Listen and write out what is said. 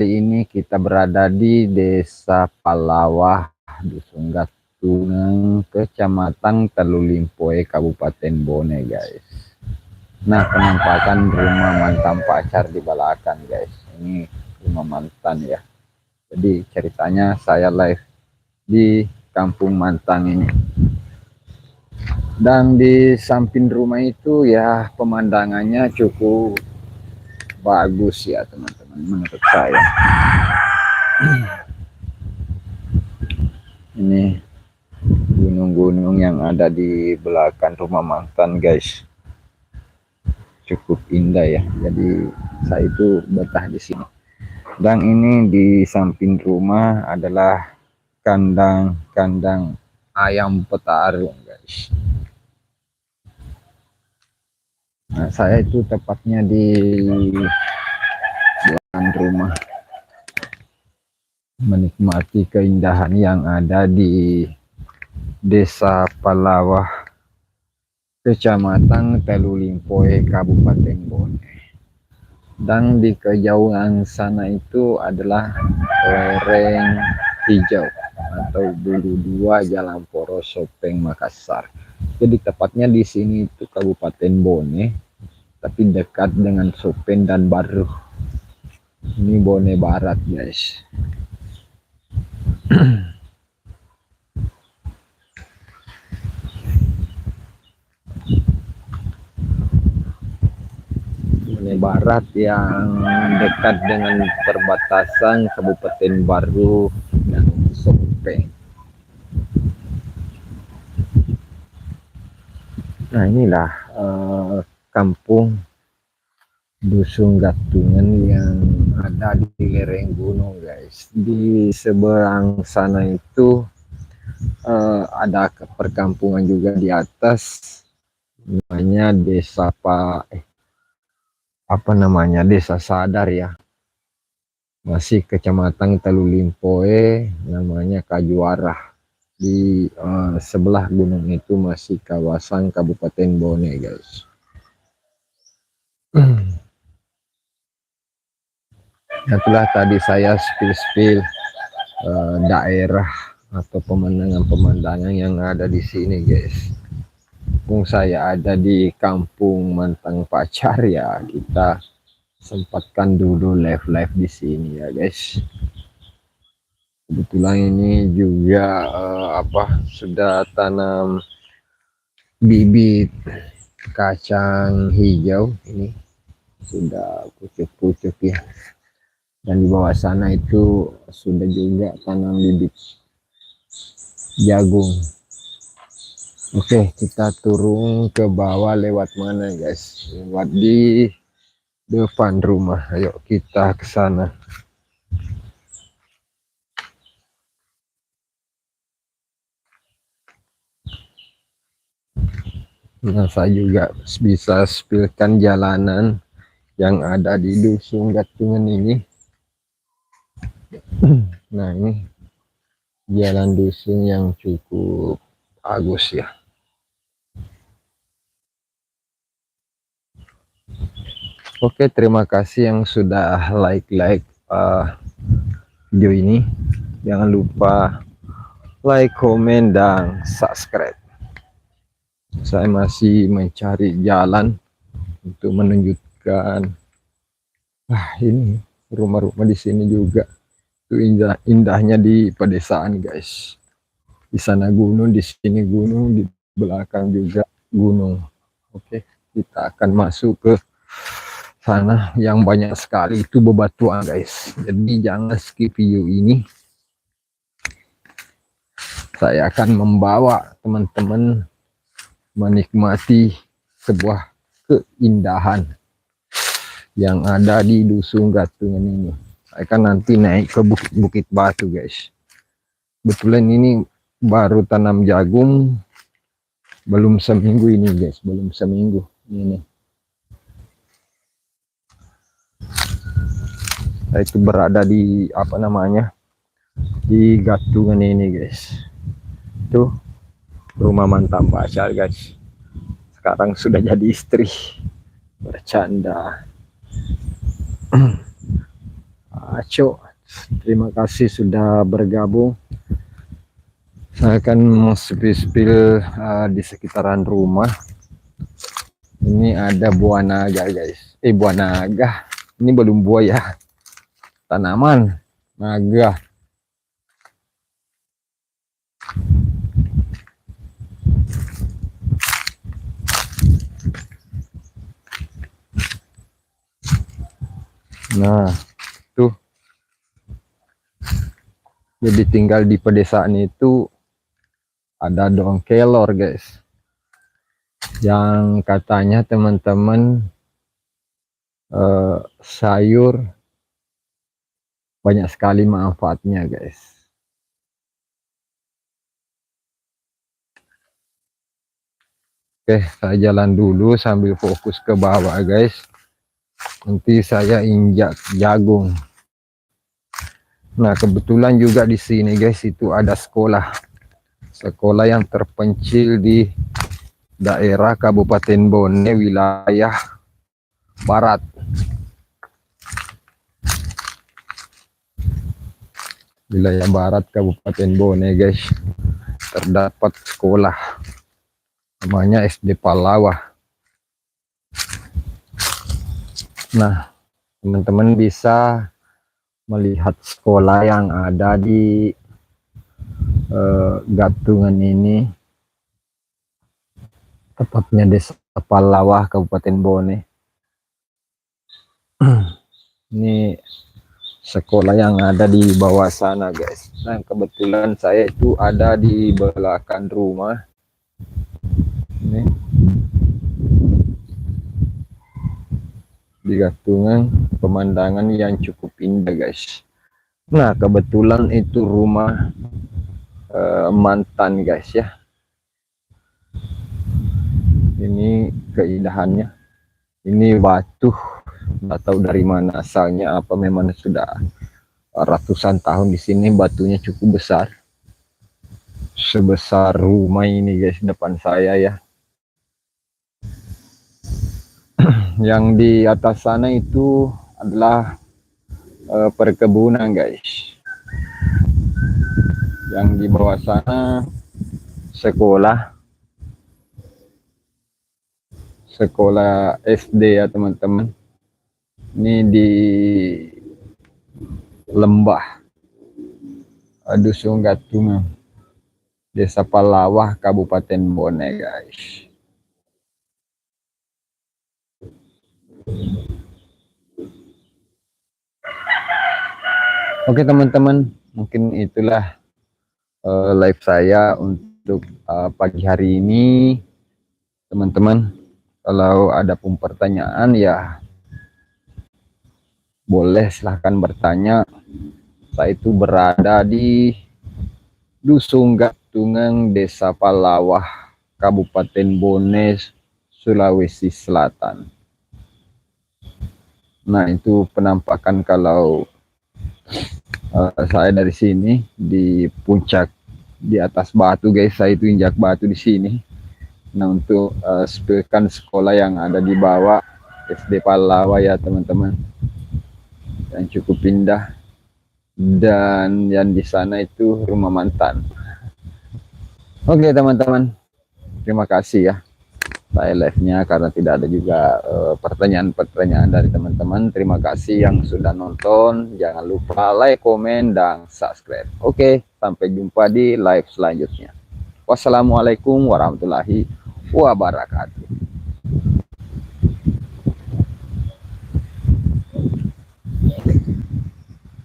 ini kita berada di Desa Palawah, Dusun Gatungan, Kecamatan Telulimpoe, Kabupaten Bone, guys. Nah, penampakan rumah mantan pacar di belakang, guys. Ini rumah mantan ya. Jadi ceritanya saya live di kampung mantan ini. Dan di samping rumah itu ya pemandangannya cukup bagus ya teman-teman menurut saya. Ini gunung-gunung yang ada di belakang rumah mantan, guys. Cukup indah ya. Jadi saya itu betah di sini. Dan ini di samping rumah adalah kandang ayam petarung, guys. Nah, saya itu tepatnya di belakang rumah, menikmati keindahan yang ada di Desa Palawah, Kecamatan Telulimpoe, Kabupaten Bone. Dan di kejauhan sana itu adalah lereng hijau atau Bulu Dua, Jalan Poros, Sopeng, Makassar. Jadi tepatnya di sini itu Kabupaten Bone, tapi dekat dengan Sopeng dan Baru. Ini Bone Barat, guys. Bone Barat yang dekat dengan perbatasan Kabupaten Baru dan Sopeng. Nah, inilah kampung Dusun Gatungan yang ada di lereng gunung, guys. Di seberang sana itu ada perkampungan juga di atas, namanya Desa Desa Sadar ya. Masih Kecamatan Telulimpoe, namanya Kajuarah. Di sebelah gunung itu masih kawasan Kabupaten Bone, guys. Itulah tadi saya spill daerah atau pemandangan yang ada di sini, guys. Mumpung saya ada di kampung mantan pacar ya, kita sempatkan dulu live di sini ya, guys. Kebetulan ini juga sudah tanam bibit kacang hijau, ini sudah pucuk-pucuk ya. Dan di bawah sana itu sudah juga tanam bibit jagung. Oke, kita turun ke bawah lewat mana, guys? Lewat di depan rumah. Ayo kita ke sana. Nah, saya juga bisa spillkan jalanan yang ada di Dusun Gatungan ini. Nah, ini jalan dusun yang cukup bagus ya. Oke, terima kasih yang sudah like video ini. Jangan lupa like, komen, dan subscribe. Saya masih mencari jalan untuk menunjukkan ini rumah-rumah di sini juga. Itu indahnya di pedesaan, guys. Di sana gunung, di sini gunung, di belakang juga gunung. Oke, kita akan masuk ke sana yang banyak sekali itu bebatuan, guys. Jadi jangan skip video ini. Saya akan membawa teman-teman menikmati sebuah keindahan yang ada di Dusun Gatungan ini. Saya akan nanti naik ke Bukit Batu, guys. Kebetulan ini baru tanam jagung, belum seminggu ini, guys. Belum seminggu ini. Saya itu berada di di Gatungan ini, guys. Tuh rumah mantan pacar, guys. Sekarang sudah jadi istri. Bercanda. Aco, terima kasih sudah bergabung. Saya akan mau spill di sekitaran rumah. Ini ada buah naga guys. Buah naga. Ini belum buah ya. Tanaman naga. Nah, tuh. Jadi tinggal di pedesaan itu ada daun kelor guys. Yang katanya teman-teman sayur banyak sekali manfaatnya guys. Oke, saya jalan dulu sambil fokus ke bawah guys. Nanti saya injak jagung. Nah, kebetulan juga di sini guys itu ada sekolah yang terpencil di daerah Kabupaten Bone, wilayah barat. Wilayah barat Kabupaten Bone guys, terdapat sekolah namanya SD Palawah. Nah, teman-teman bisa melihat sekolah yang ada di Gatungan ini, tepatnya Desa Palawah Kabupaten Bone. Ini sekolah yang ada di bawah sana guys. Nah, kebetulan saya itu ada di belakang rumah ini di Gatungan, pemandangan yang cukup indah guys. Nah, kebetulan itu rumah mantan guys ya. Ini keindahannya. Ini batu, nggak tahu dari mana asalnya, apa memang sudah ratusan tahun di sini. Batunya cukup besar, sebesar rumah ini guys depan saya ya. Yang di atas sana itu adalah perkebunan guys. Yang di bawah sana sekolah SD ya teman-teman. Ini di Lembah Dusun Gatungan, Desa Palawah, Kabupaten Bone guys. Oke teman-teman, mungkin itulah live saya untuk pagi hari ini teman-teman. Kalau ada pun pertanyaan ya boleh silahkan bertanya. Saya itu berada di Dusun Gatungan, Desa Palawah, Kabupaten Bone, Sulawesi Selatan. Nah, itu penampakan kalau saya dari sini di puncak, di atas batu guys. Saya itu injak batu di sini. Nah, untuk spillkan sekolah yang ada di bawah SD Palawah ya teman-teman, yang cukup indah. Dan yang di sana itu rumah mantan. Oke teman-teman, terima kasih ya. Saya live-nya karena tidak ada juga pertanyaan-pertanyaan dari teman-teman. Terima kasih yang sudah nonton. Jangan lupa like, komen, dan subscribe. Oke, sampai jumpa di live selanjutnya. Wassalamualaikum warahmatullahi wabarakatuh.